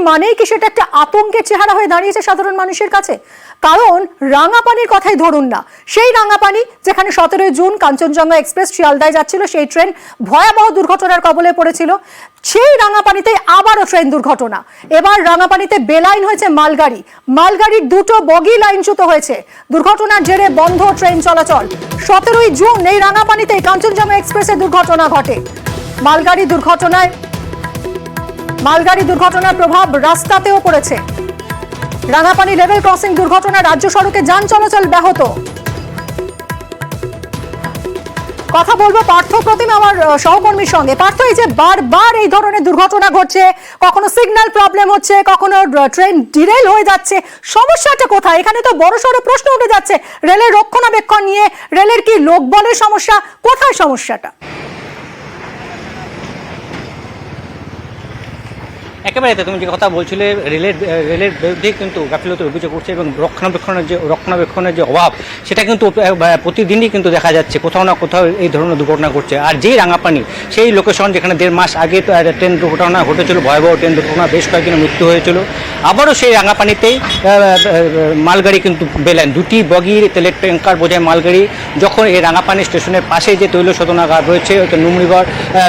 মানেই কি সেটা একটা আতঙ্কের চেহারা হয়ে দাঁড়িয়েছে সাধারণ মানুষের কাছে? কারণ রাঙাপানির কথাই ধরুন না, সেই রাঙাপানি যেখানে 17 জুন কাঞ্চনজঙ্ঘা এক্সপ্রেস শিয়ালদায় যাচ্ছিল, সেই ট্রেন ভয়াবহ দুর্ঘটনার কবলে পড়েছিল। সেই রাঙাপানিতে আবারও ট্রেন দুর্ঘটনা। এবার রাঙাপানিতে বেলাইন হয়েছে মালগাড়ি, মালগাড়ির দুটো বগি লাইনচ্যুত হয়েছে। দুর্ঘটনার জেরে বন্ধ ট্রেন চলাচল। 17 জুন এই রাঙাপানিতে কাঞ্চনজঙ্ঘা এক্সপ্রেসে দুর্ঘটনা ঘটে। মালগাড়ি দুর্ঘটনার প্রভাব রাস্তাতেও পড়েছে। রাঙাপানি লেভেল ক্রসিং দুর্ঘটনা, রাজ্য সড়কে যান চলাচল ব্যাহত। কথা বলবো পার্থ প্রতিম, আমার সহকর্মীর সঙ্গে। পার্থ, এই যে বারবার এই ধরনের দুর্ঘটনা ঘটছে, কখনো সিগন্যাল প্রবলেম হচ্ছে, কখনো ট্রেন ডিরেল হয়ে যাচ্ছে, সমস্যাটা কোথায়? এখানে তো বড়সড় প্রশ্ন উঠে যাচ্ছে রেলের রক্ষণাবেক্ষণ নিয়ে। রেলের কি লোকবলের সমস্যা? কোথায় সমস্যাটা? একেবারে তুমি যে কথা বলছিলে, রেলের বিরুদ্ধে কিন্তু গাফিলতির অভিযোগ উঠছে এবং রক্ষণাবেক্ষণের যে অভাব, সেটা কিন্তু প্রতিদিনই কিন্তু দেখা যাচ্ছে। কোথাও না কোথাও এই ধরনের দুর্ঘটনা ঘটছে। আর যেই রাঙাপানি, সেই লোকেশন যেখানে 1.5 মাস আগে ট্রেন দুর্ঘটনা ঘটেছিল, ভয়াবহ ট্রেন দুর্ঘটনা, বেশ কয়েকজনের মৃত্যু হয়েছিল, আবারও সেই রাঙাপানিতেই মালগাড়ি কিন্তু বেলেন, 2টি বগি তেলের ট্যাঙ্কার বোঝায় মালগাড়ি যখন এই রাঙাপানি স্টেশনের পাশে যে তৈল শোধনাগার রয়েছে,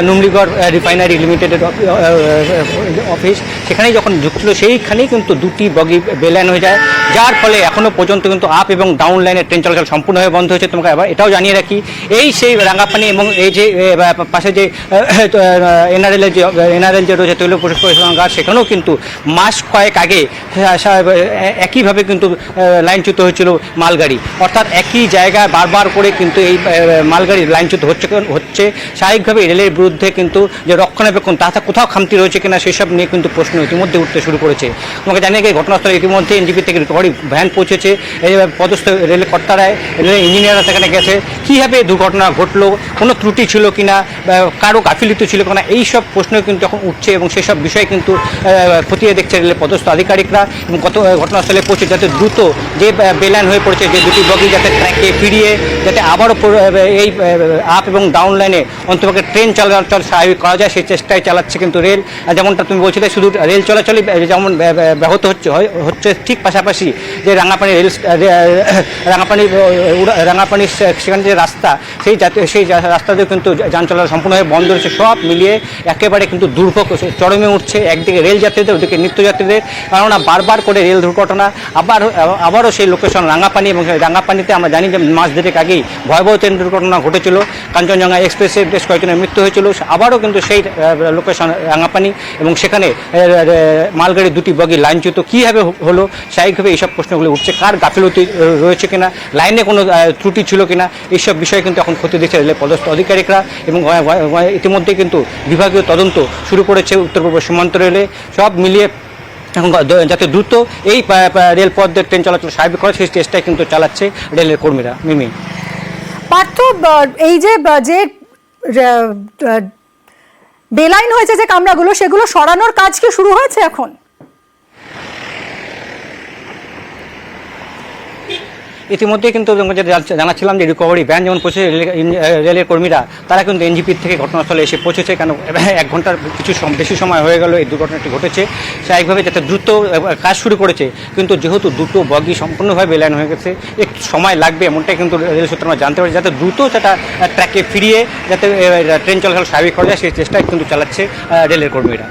নুমলিগড় রিফাইনারি লিমিটেডের অফিস, সেখানেই যখন ঢুকছিল, সেইখানেই কিন্তু 2টি বগি বেলাইন হয়ে যায়, যার ফলে এখনও পর্যন্ত কিন্তু আপ এবং ডাউন লাইনের ট্রেন চলাচল সম্পূর্ণভাবে বন্ধ হয়েছে। তোমাকে আবার এটাও জানিয়ে রাখি, এই সেই রাঙাপানি এবং এই যে পাশে যে এনআরএল যে রয়েছে তৈল পরিশোধনাগার, সেখানেও কিন্তু মাস কয়েক আগে একইভাবে কিন্তু লাইনচ্যুত হয়েছিল মালগাড়ি। অর্থাৎ একই জায়গায় বারবার করে কিন্তু এই মালগাড়ি লাইনচ্যুত হচ্ছে। স্বাভাবিকভাবে রেলের বিরুদ্ধে কিন্তু যে রক্ষণাবেক্ষণ, তাতে কোথাও খামতি রয়েছে কিনা সেসব নিয়ে কিন্তু প্রশ্ন ইতিমধ্যে উঠতে শুরু করেছে। তোমাকে জানিয়ে গিয়ে ঘটনাস্থলে ইতিমধ্যে এনজিপি থেকে রিকভারি ভ্যান পৌঁছেছে, পদস্থ রেলের কর্তারা, রেলের ইঞ্জিনিয়াররা সেখানে গেছে। কীভাবে দুর্ঘটনা ঘটলো, কোনো ত্রুটি ছিল কিনা, কারো গাফিলতি ছিল কিনা, এইসব প্রশ্ন কিন্তু এখন উঠছে এবং সেসব বিষয় কিন্তু খতিয়ে দেখছে রেলের পদস্থ আধিকারিকরা। এবং ঘটনাস্থলে পৌঁছে যাতে দ্রুত যে বেলাইন হয়ে পড়েছে, যে 2টি বগি যাতে ট্র্যাকে ফিরিয়ে যাতে আবারও এই আপ এবং ডাউন লাইনে অন্তপক্ষে ট্রেন চলাচল স্বাভাবিক করা যায়, সেই চেষ্টায় চালাচ্ছে কিন্তু রেল। যেমনটা তুমি বলছিলে, শুধু রেল চলাচলই যেমন ব্যাহত হচ্ছে, ঠিক পাশাপাশি যে রাঙাপানি সেখানে যে রাস্তা, সেই রাস্তাতে কিন্তু যান চলাচল সম্পূর্ণভাবে বন্ধ রয়েছে। সব মিলিয়ে একেবারে কিন্তু দুর্ভোগ চরমে উঠছে, একদিকে রেল যাত্রীদের, ওদিকে নিত্যযাত্রীদের। কেননা বারবার করে রেল দুর্ঘটনা, আবারও সেই লোকেশন রাঙাপানি, এবং রাঙাপানিতে আমরা জানি যে মাস দেড়েক আগেই ভয়াবহ ট্রেন দুর্ঘটনা ঘটেছিল, কাঞ্চনজঙ্ঘা এক্সপ্রেসে বেশ কয়েকজনের মৃত্যু হয়েছিল। আবারও কিন্তু সেই লোকেশন রাঙাপানি, এবং সেখানে মালগাড়ি 2টি বগি লাইনচ্যুত কীভাবে হলো, স্বাভাবিকভাবে এইসব প্রশ্নগুলো উঠছে। কার গাফিলতি রয়েছে কিনা, লাইনে কোনো ত্রুটি ছিল কিনা, এইসব বিষয়ে কিন্তু এখন খতিয়ে দেখছে রেলের পদস্থ আধিকারিকরা। এবং ইতিমধ্যে কিন্তু বিভাগীয় তদন্ত শুরু করেছে উত্তর পূর্ব সীমান্ত রেলে। সব মিলিয়ে এখন যাতে দ্রুত এই রেলপথদের ট্রেন চলাচল স্বাভাবিক করে, সেই চেষ্টায় কিন্তু চালাচ্ছে রেলের কর্মীরা। মিমি, পার্থ, এই যে বেলাইন হয়েছে যে কামরাগুলো, সেগুলো সরানোর কাজ কি শুরু হয়েছে এখন? ইতিমধ্যে কিন্তু জানাচ্ছিলাম যে রিকভারি ভ্যান যেমন পৌঁছেছে, রেলের কর্মীরা তারা কিন্তু এনজিপির থেকে ঘটনাস্থলে এসে পৌঁছেছে। কেন 1 ঘন্টার কিছু বেশি সময় হয়ে গেল এই দুর্ঘটনাটি ঘটেছে। স্বাভাবিকভাবে যাতে দ্রুত কাজ শুরু করেছে, কিন্তু যেহেতু 2টো বগি সম্পূর্ণভাবে বেলাইন হয়ে গেছে, একটু সময় লাগবে এমনটাই কিন্তু রেল সূত্র আমরা জানতে পারি। যাতে দ্রুত সেটা ট্র্যাকে ফিরিয়ে যাতে ট্রেন চলাচল স্বাভাবিক করা যায়, সেই চেষ্টায় কিন্তু চালাচ্ছে রেলের কর্মীরা।